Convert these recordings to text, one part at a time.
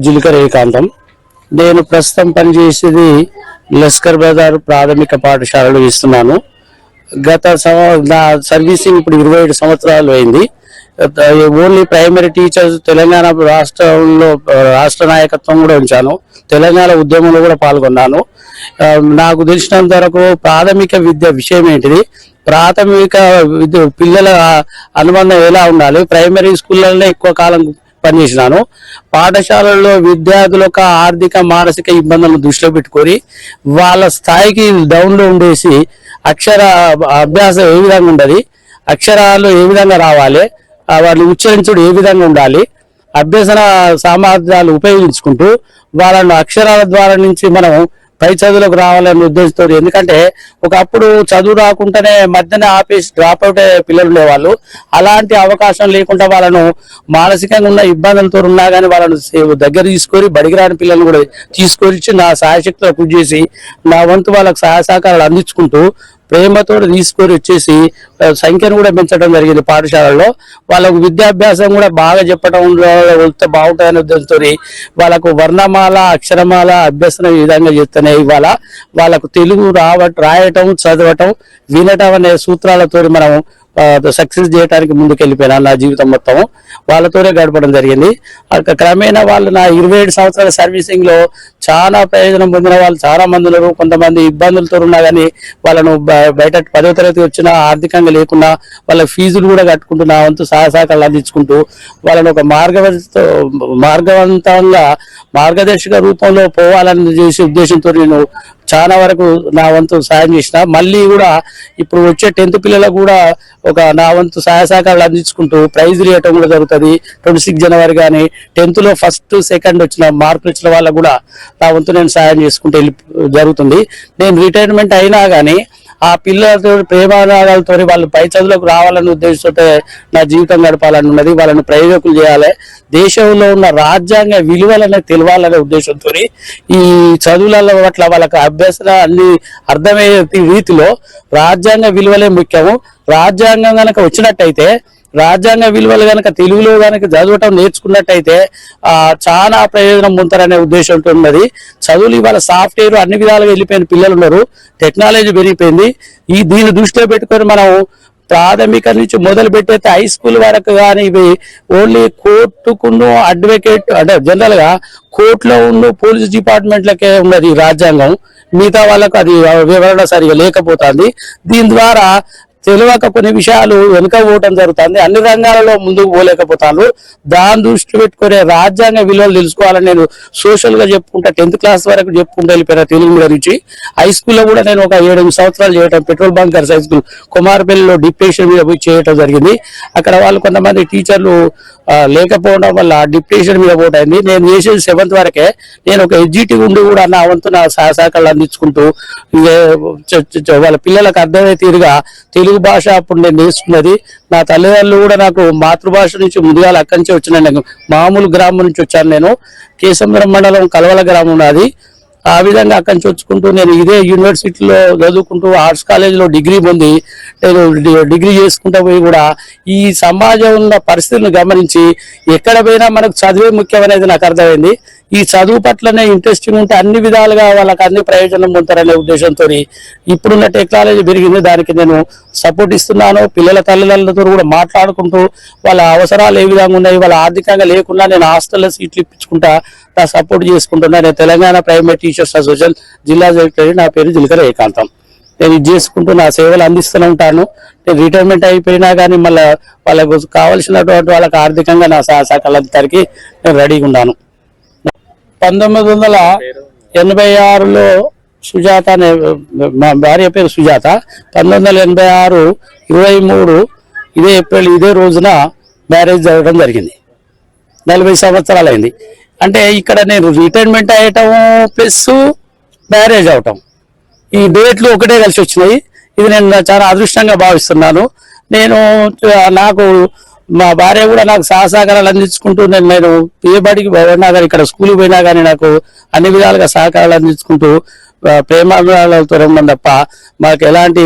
జిలికర ఏకాంతం. నేను ప్రస్తుతం పనిచేసేది లస్కర్ బజార్ ప్రాథమిక పాఠశాలలో ఇస్తున్నాను. నా సర్వీసింగ్ ఇప్పుడు 27 సంవత్సరాలు అయింది. ఓన్లీ ప్రైమరీ టీచర్స్ తెలంగాణ రాష్ట్రంలో రాష్ట్ర నాయకత్వం కూడా ఉంచాను. తెలంగాణ ఉద్యమంలో కూడా పాల్గొన్నాను. నాకు తెలిసినంత వరకు ప్రాథమిక విద్య విషయం ఏంటిది, ప్రాథమిక విద్య పిల్లల అనుబంధం ఎలా ఉండాలి, ప్రైమరీ స్కూళ్ళలోనే ఎక్కువ కాలం పనిచేసినాను. పాఠశాలల్లో విద్యార్థుల యొక్క ఆర్థిక మానసిక ఇబ్బందులను దృష్టిలో పెట్టుకొని వాళ్ళ స్థాయికి డౌన్లో ఉండేసి అక్షర అభ్యాసం ఏ విధంగా ఉండాలి, అక్షరాలు ఏ విధంగా రావాలి, వాళ్ళు ఉచ్చరించడం ఏ విధంగా ఉండాలి, అభ్యసన సామర్థ్యాలు ఉపయోగించుకుంటూ వాళ్ళను అక్షరాల ద్వారా నుంచి మనం పై చదువులకు రావాలనే ఉద్దేశంతో. ఎందుకంటే ఒకప్పుడు చదువు రాకుండానే మధ్యన ఆపేసి డ్రాప్ అవుట్ అయ్యే పిల్లలు ఉండేవాళ్ళు. అలాంటి అవకాశం లేకుండా వాళ్ళను మానసికంగా ఉన్న ఇబ్బందులతో ఉన్నా కానీ వాళ్ళను దగ్గర తీసుకొని బడికి రాని పిల్లలను కూడా తీసుకొని నా సహాయశక్తిలో కృషి చేసి నా వంతు వాళ్ళకు సహాయ సహకారాలు అందించుకుంటూ ప్రేమతో తీసుకొని వచ్చేసి సంఖ్యను కూడా పెంచడం జరిగింది. పాఠశాలల్లో వాళ్ళకు విద్యాభ్యాసం కూడా బాగా చెప్పడం బాగుంటుందనే ఉద్దేశంతో వాళ్ళకు వర్ణమాల అక్షరమాల అభ్యసనం ఈ విధంగా చేస్తూనే ఇవాళ వాళ్ళకు తెలుగు రాయటం చదవటం వినటం అనే సూత్రాలతో మనం సక్సెస్ చేయడానికి ముందుకెళ్ళిపోయినా. నా జీవితం మొత్తం వాళ్ళతోనే గడపడం జరిగింది. క్రమేణా వాళ్ళు నా 27 సంవత్సరాల సర్వీసింగ్ లో చాలా ప్రయోజనం పొందిన వాళ్ళు చాలా మంది ఉన్నారు. కొంతమంది ఇబ్బందులతో ఉన్నా కానీ వాళ్ళను బయట 10వ తరగతి వచ్చినా ఆర్థికంగా లేకున్నా వాళ్ళ ఫీజులు కూడా కట్టుకుంటూ నా వంతు సహకారాలు అందించుకుంటూ వాళ్ళని ఒక మార్గవంతంగా మార్గదర్శక రూపంలో పోవాలని చేసే ఉద్దేశంతో నేను చాలా వరకు నా వంతు సాయం చేసిన. మళ్ళీ కూడా ఇప్పుడు వచ్చే 10th పిల్లలకు కూడా ఒక నా వంతు సహాయ సహకారాలు అందించుకుంటూ ప్రైజులు ఇవ్వటం కూడా జరుగుతుంది. 26 జనవరి కానీ 10th లో 1st, 2nd వచ్చిన మార్కులు ఇచ్చిన వాళ్ళకు కూడా నా వంతు నేను సాయం చేసుకుంటూ జరుగుతుంది. నేను రిటైర్మెంట్ అయినా కానీ ఆ పిల్లలతో ప్రేమారాగాలతో వాళ్ళు పై చదువులకు రావాలనే ఉద్దేశంతో నా జీవితం గడపాలని ఉన్నది. వాళ్ళని ప్రయోజకులు చేయాలి, దేశంలో ఉన్న రాజ్యాంగ విలువలనే తెలవాలనే ఉద్దేశంతో ఈ చదువుల పట్ల వాళ్ళకి అభ్యసన అన్ని అర్థమయ్యే రీతిలో రాజ్యాంగ విలువలే ముఖ్యము. రాజ్యాంగం కనుక వచ్చినట్టయితే రాజ్యాంగ విలువలు కనుక తెలుగులో కనుక చదవటం నేర్చుకున్నట్టయితే చాలా ప్రయోజనం పొందుతారనే ఉద్దేశంతో ఉన్నది. చదువులు ఇవాళ సాఫ్ట్వేర్ అన్ని విధాలుగా వెళ్ళిపోయిన పిల్లలు ఉన్నారు, టెక్నాలజీ పెరిగిపోయింది. దీన్ని దృష్టిలో పెట్టుకొని మనం ప్రాథమిక నుంచి మొదలు పెట్టేస్తే హై స్కూల్ వరకు కానీ ఇవి ఓన్లీ కోర్టుకును అడ్వకేట్ అంటే జనరల్ గా కోర్టులో ఉన్న పోలీస్ డిపార్ట్మెంట్లకే ఉన్నది రాజ్యాంగం. మిగతా వాళ్ళకు అది వివరణ సరిగా లేకపోతుంది. దీని ద్వారా తెలియక కొన్ని విషయాలు వెనుక పోవటం జరుగుతుంది. అన్ని రంగాలలో ముందుకు పోలేకపోతాను. దాన్ని దృష్టి పెట్టుకునే రాజ్యాంగ విలువలు తెలుసుకోవాలని నేను సోషల్ గా చెప్పుకుంటా 10th క్లాస్ వరకు చెప్పుకుంటూ వెళ్ళిపోయిన తెలుగు మీద నుంచి. హై స్కూల్లో కూడా నేను ఒక 7 సంవత్సరాలు చేయటం పెట్రోల్ బంకర్స్ హై స్కూల్ కుమార్పల్లిలో డిప్యూటేషన్ మీద పోయి చేయటం జరిగింది. అక్కడ వాళ్ళు కొంతమంది టీచర్లు లేకపోవడం వల్ల డిప్యూటేషన్ మీద పోటీ అయింది. నేను చేసేది 7th వరకే. నేను ఒక ఎడ్జిటీ ఉండి కూడా నా వంతు నా సహకారాలు అందించుకుంటూ వాళ్ళ పిల్లలకు అర్థమయ్యే తీరుగా తెలుగు భాష అప్పుడు నేను నేర్చుకున్నది. నా తల్లిదండ్రులు కూడా నాకు మాతృభాష నుంచి ముందుగా అక్కడి నుంచి వచ్చిన మామూలు గ్రామం నుంచి వచ్చాను. నేను కేశంపురం మండలం కలవల గ్రామం నాది. ఆ విధంగా అక్కడి నుంచి వచ్చుకుంటూ నేను ఇదే యూనివర్సిటీలో చదువుకుంటూ ఆర్ట్స్ కాలేజీలో డిగ్రీ పొంది నేను డిగ్రీ చేసుకుంటూ పోయి కూడా ఈ సమాజం ఉన్న పరిస్థితులను గమనించి ఎక్కడ పోయినా మనకు చదివే ముఖ్యమనేది నాకు అర్థమైంది. ఈ చదువు పట్లనే ఇంట్రెస్టింగ్ ఉంటే అన్ని విధాలుగా వాళ్ళకి అన్ని ప్రయోజనం పొందుతారనే ఉద్దేశంతో ఇప్పుడున్న టెక్నాలజీ పెరిగింది, దానికి నేను సపోర్ట్ ఇస్తున్నాను. పిల్లల తల్లిదండ్రులతో కూడా మాట్లాడుకుంటూ వాళ్ళ అవసరాలు ఏ విధంగా ఉన్నాయి, వాళ్ళ ఆర్థికంగా లేకుండా నేను హాస్టల్లో సీట్లు ఇప్పించుకుంటా నా సపోర్ట్ చేసుకుంటున్నా. నేను తెలంగాణ ప్రైమరీ టీచర్స్ అసోసియేషన్ జిల్లా సెక్రటరీ. నా పేరు జిలికర ఏకాంతం. నేను ఇది చేసుకుంటూ నా సేవలు అందిస్తూనే ఉంటాను. నేను రిటైర్మెంట్ అయిపోయినా కానీ మళ్ళీ వాళ్ళకు కావాల్సినటువంటి వాళ్ళకి ఆర్థికంగా నా సహకారానికి నేను రెడీగా ఉన్నాను. 1986లో సుజాత అనే మా భార్య పేరు సుజాత. 1986 23 ఇదే ఏప్రిల్ ఇదే రోజున మ్యారేజ్ జరగడం జరిగింది. 40 సంవత్సరాలు అయింది. అంటే ఇక్కడ నేను రిటైర్మెంట్ అయ్యటం ప్లస్ మ్యారేజ్ అవటం ఈ డేట్లు ఒకటే కలిసి వచ్చినాయి. ఇది నేను చాలా అదృష్టంగా భావిస్తున్నాను. నాకు మా భార్య కూడా నాకు సహకారాలు అందించుకుంటూ నేను ఏ బడికి పోయినా కానీ ఇక్కడ స్కూల్కి పోయినా కానీ నాకు అన్ని విధాలుగా సహకారాలు అందించుకుంటూ ప్రేమాభిమానాలతో ఉన్నాం తప్ప మాకు ఎలాంటి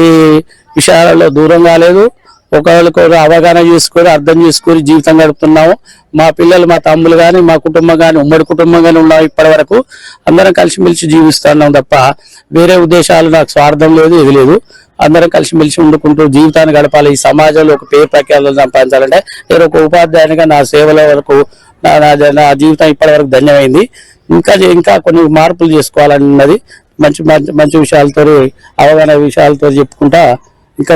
విషయాలలో దూరం కాలేదు. ఒకరికొకరు అవగాహన చేసుకొని అర్థం చేసుకొని జీవితం గడుపుతున్నాము. మా పిల్లలు, మా తమ్ములు కానీ, మా కుటుంబం కానీ, ఉమ్మడి కుటుంబం కానీ ఉన్నాం. ఇప్పటి వరకు అందరం కలిసిమెలిసి జీవిస్తున్నాం తప్ప వేరే ఉద్దేశాలు నాకు స్వార్థం లేదు, ఇది లేదు. అందరం కలిసిమెలిసి వండుకుంటూ జీవితాన్ని గడపాలి. ఈ సమాజంలో ఒక పేరు ప్రఖ్యాతులు సంపాదించాలంటే నేను ఒక ఉపాధ్యాయునిగా నా సేవల వరకు నా జీవితం ఇప్పటి వరకు ధన్యమైంది. ఇంకా కొన్ని మార్పులు చేసుకోవాలని ఉన్నది. మంచి మంచి మంచి విషయాలతో, అవగాహన విషయాలతో చెప్పుకుంటా ఇంకా